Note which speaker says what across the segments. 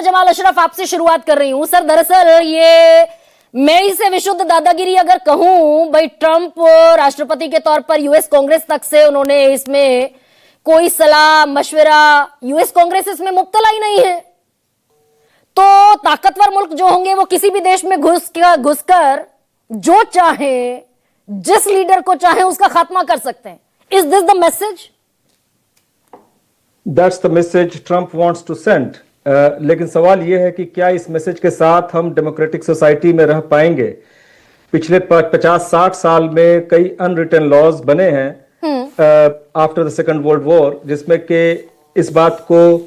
Speaker 1: जमाल अशरफ, आपसे शुरुआत कर रही हूं। सर, दरअसल ये मैं इसे विशुद्ध दादागिरी अगर कहूं, भाई ट्रंप राष्ट्रपति के तौर पर यूएस कांग्रेस तक से उन्होंने इसमें कोई सलाह मशवरा, यूएस कांग्रेस इसमें मुब्तला ही नहीं है। तो ताकतवर मुल्क जो होंगे वो किसी भी देश में घुसकर जो चाहे, जिस लीडर को चाहे उसका खात्मा कर सकते हैं। Is this the message?
Speaker 2: That's the message Trump wants to send. लेकिन सवाल यह है कि क्या इस मैसेज के साथ हम डेमोक्रेटिक सोसाइटी में रह पाएंगे? पिछले 50-60 साल में कई अनरिटन लॉज बने हैं after the second world war, जिसमें कि इस बात को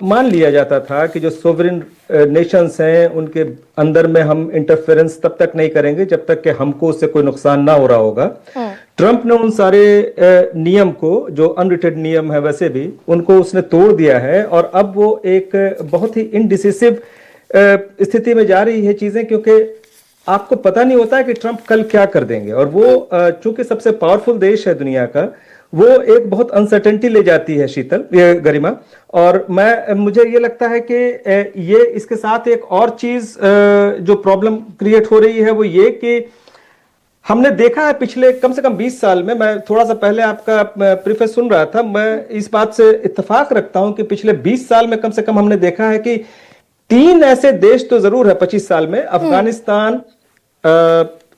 Speaker 2: मान लिया जाता था कि जो सोवरेन नेशंस हैं उनके अंदर में हम इंटरफेरेंस तब तक नहीं करेंगे जब तक कि हमको उससे कोई नुकसान ना हो रहा होगा। ट्रंप ने उन सारे नियम को, जो अनरिटेड नियम है वैसे भी, उनको उसने तोड़ दिया है और अब वो एक बहुत ही इनडिसिसिव स्थिति में जा रही है चीजें, क्योंकि आपको पता नहीं होता है कि ट्रंप कल क्या कर देंगे। और वो चूंकि सबसे पावरफुल देश है दुनिया का, वो एक बहुत अनसर्टेनिटी ले जाती है ये गरिमा। और मुझे ये लगता है कि ये इसके साथ एक और चीज जो प्रॉब्लम क्रिएट हो रही है वो ये कि हमने देखा है पिछले कम से कम 20 साल में, मैं थोड़ा सा पहले आपका प्रीफेस सुन रहा था, मैं इस बात से इत्तेफाक रखता हूं कि पिछले 20 साल में कम से कम हमने देखा है कि 3 ऐसे देश तो जरूर है 25 साल में, अफगानिस्तान,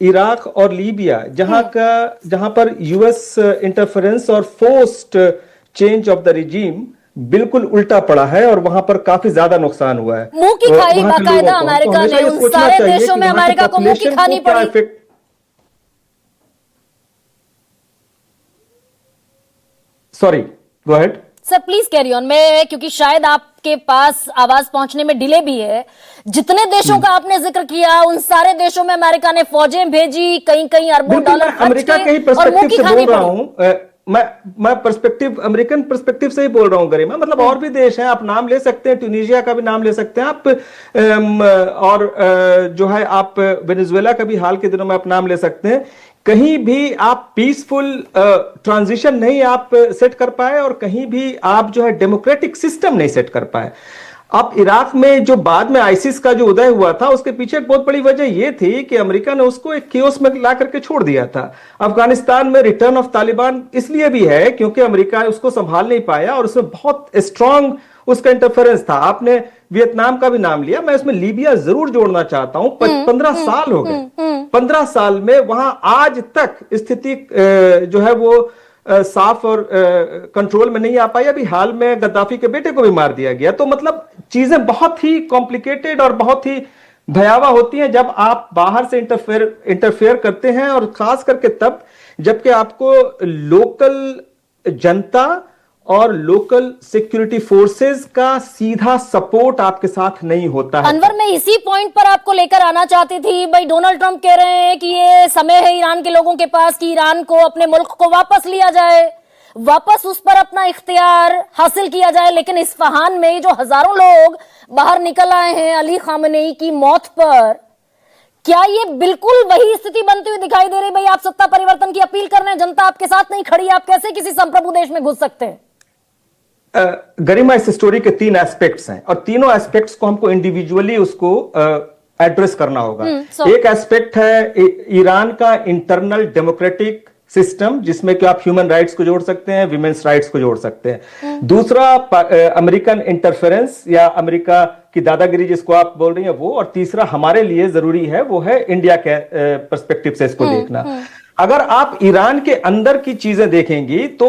Speaker 2: इराक और लीबिया, जहां पर यूएस इंटरफेरेंस और forced change of the regime बिल्कुल उल्टा पड़ा है और वहां पर काफी ज्यादा नुकसान हुआ है।
Speaker 1: मुंह की खाई बाकायदा अमेरिका ने, उन सारे देशों में अमेरिका को मुंह की खानी पड़ी।
Speaker 2: Sorry, go ahead
Speaker 1: sir, please carry on. मैं, क्योंकि शायद आपके पास आवाज पहुंचने में डिले भी है। जितने देशों का आपने जिक्र किया, उन सारे देशों में अमेरिका ने फौजें भेजी, कई कई अरबों डॉलर
Speaker 2: अमेरिका के ही पर्सपेक्टिव से बोल रहा हूं। मैं पर्सपेक्टिव, अमेरिकन पर्सपेक्टिव से ही बोल रहा हूं गरिमा। मतलब और भी देश हैं, आप नाम ले सकते हैं, ट्यूनीशिया का भी नाम ले सकते हैं आप, और जो है आप वेनेजुएला का भी हाल के दिनों में आप नाम ले सकते हैं। कहीं भी आप पीसफुल ट्रांजिशन नहीं आप सेट कर पाए और कहीं भी आप जो है डेमोक्रेटिक सिस्टम नहीं सेट कर पाए। अब इराक में जो बाद में आईसिस का जो उदय हुआ था, उसके पीछे एक बहुत बड़ी वजह यह थी कि अमेरिका ने उसको एक केओस में ला करके छोड़ दिया था। अफगानिस्तान में रिटर्न ऑफ तालिबान इसलिए भी है क्योंकि अमेरिका उसको संभाल नहीं पाया और उसमें बहुत स्ट्रांग उसका इंटरफेरेंस था। आपने वियतनाम का भी नाम लिया, मैं इसमें लीबिया जरूर जोड़ना चाहता हूं। 15 साल हो गए, 15 साल में वहां आज तक स्थिति जो है वो साफ और कंट्रोल में नहीं आ पाई। अभी हाल में गद्दाफी के बेटे को भी मार दिया गया। तो मतलब चीजें बहुत ही कॉम्प्लिकेटेड और बहुत ही भयावह होती हैं जब आप बाहर से इंटरफेयर करते हैं, और खास करके तब जबकि आपको लोकल जनता और लोकल सिक्योरिटी फोर्सेस का सीधा सपोर्ट आपके साथ नहीं होता है।
Speaker 1: अनवर, मैं इसी पॉइंट पर आपको लेकर आना चाहती थी। भाई, डोनाल्ड ट्रंप कह रहे हैं कि ये समय है ईरान के लोगों के पास कि ईरान को, अपने मुल्क को वापस लिया जाए, वापस उस पर अपना इख्तियार हासिल किया जाए। लेकिन इस्फहान में जो हजारों लोग बाहर निकल आए हैं अली खामनेई की मौत पर, क्या ये बिल्कुल वही स्थिति बनती हुई दिखाई दे रही? भाई, आप सत्ता परिवर्तन की अपील कर रहे हैं, जनता आपके साथ नहीं खड़ी, आप कैसे किसी संप्रभु देश में घुस सकते हैं?
Speaker 2: गरिमा, इस स्टोरी के 3 एस्पेक्ट्स हैं और तीनों एस्पेक्ट्स को हमको इंडिविजुअली उसको एड्रेस करना होगा। एक एस्पेक्ट है ईरान का इंटरनल डेमोक्रेटिक सिस्टम, जिसमें कि आप ह्यूमन राइट्स को जोड़ सकते हैं, विमेन्स राइट्स को जोड़ सकते हैं। दूसरा अमेरिकन इंटरफेरेंस या अमेरिका की दादागिरी जिसको आप बोल रही हैं वो, और तीसरा हमारे लिए जरूरी है वो है इंडिया के पर्सपेक्टिव से इसको देखना। अगर आप ईरान के अंदर की चीजें देखेंगी तो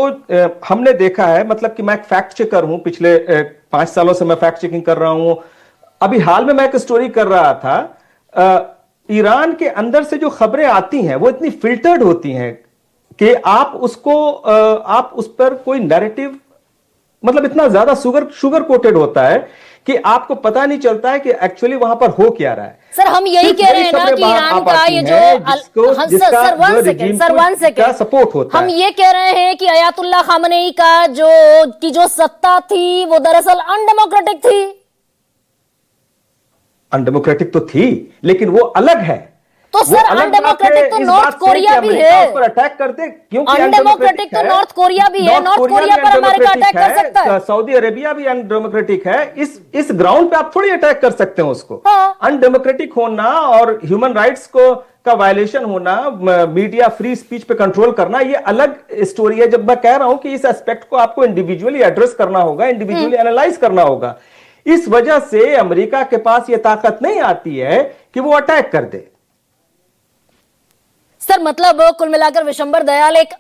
Speaker 2: हमने देखा है, मतलब कि मैं एक फैक्ट चेकर हूं, पिछले 5 सालों से मैं फैक्ट चेकिंग कर रहा हूं। अभी हाल में मैं एक स्टोरी कर रहा था, ईरान के अंदर से जो खबरें आती हैं वो इतनी फिल्टर्ड होती हैं कि आप उस पर कोई नैरेटिव, मतलब इतना ज्यादा शुगर कोटेड होता है कि आपको पता नहीं चलता है कि एक्चुअली वहां पर हो क्या रहा है।
Speaker 1: सर, हम यही कह रहे हैं ना कि ईरान का ये जो
Speaker 2: सपोर्ट होता है,
Speaker 1: हम ये कह रहे हैं कि अयातुल्लाह खामनेई का जो सत्ता थी वो दरअसल अनडेमोक्रेटिक थी।
Speaker 2: अनडेमोक्रेटिक तो थी, लेकिन वो अलग है
Speaker 1: तो
Speaker 2: वो
Speaker 1: सर
Speaker 2: अलग बात
Speaker 1: अनडेमोक्रेटिक तो
Speaker 2: इस
Speaker 1: नॉर्थ
Speaker 2: बात से
Speaker 1: कोरिया
Speaker 2: कि
Speaker 1: भी
Speaker 2: अमेरिका
Speaker 1: है।
Speaker 2: उस पर अटैक कर दे, क्योंकि
Speaker 1: अनडेमोक्रेटिक तो नॉर्थ कोरिया भी है, नॉर्थ कोरिया पर अमेरिका अटैक कर सकता है।
Speaker 2: सऊदी अरेबिया भी अनडेमोक्रेटिक है। इस ग्राउंड पे आप थोड़ी अटैक कर सकते हैं उसको।
Speaker 1: हाँ।
Speaker 2: अनडेमोक्रेटिक होना और ह्यूमन राइट्स को का वायलेशन होना, मीडिया फ्री स्पीच पे कंट्रोल करना, ये अलग स्टोरी है। जब मैं कह रहा हूं कि इस एस्पेक्ट को आपको इंडिविजुअली एड्रेस करना होगा, इंडिविजुअली एनालाइज करना होगा। इस वजह से अमेरिका के पास ये ताकत नहीं आती है कि वो अटैक कर दे।
Speaker 1: सर मतलब कुल मिलाकर विशंबर दयाल एक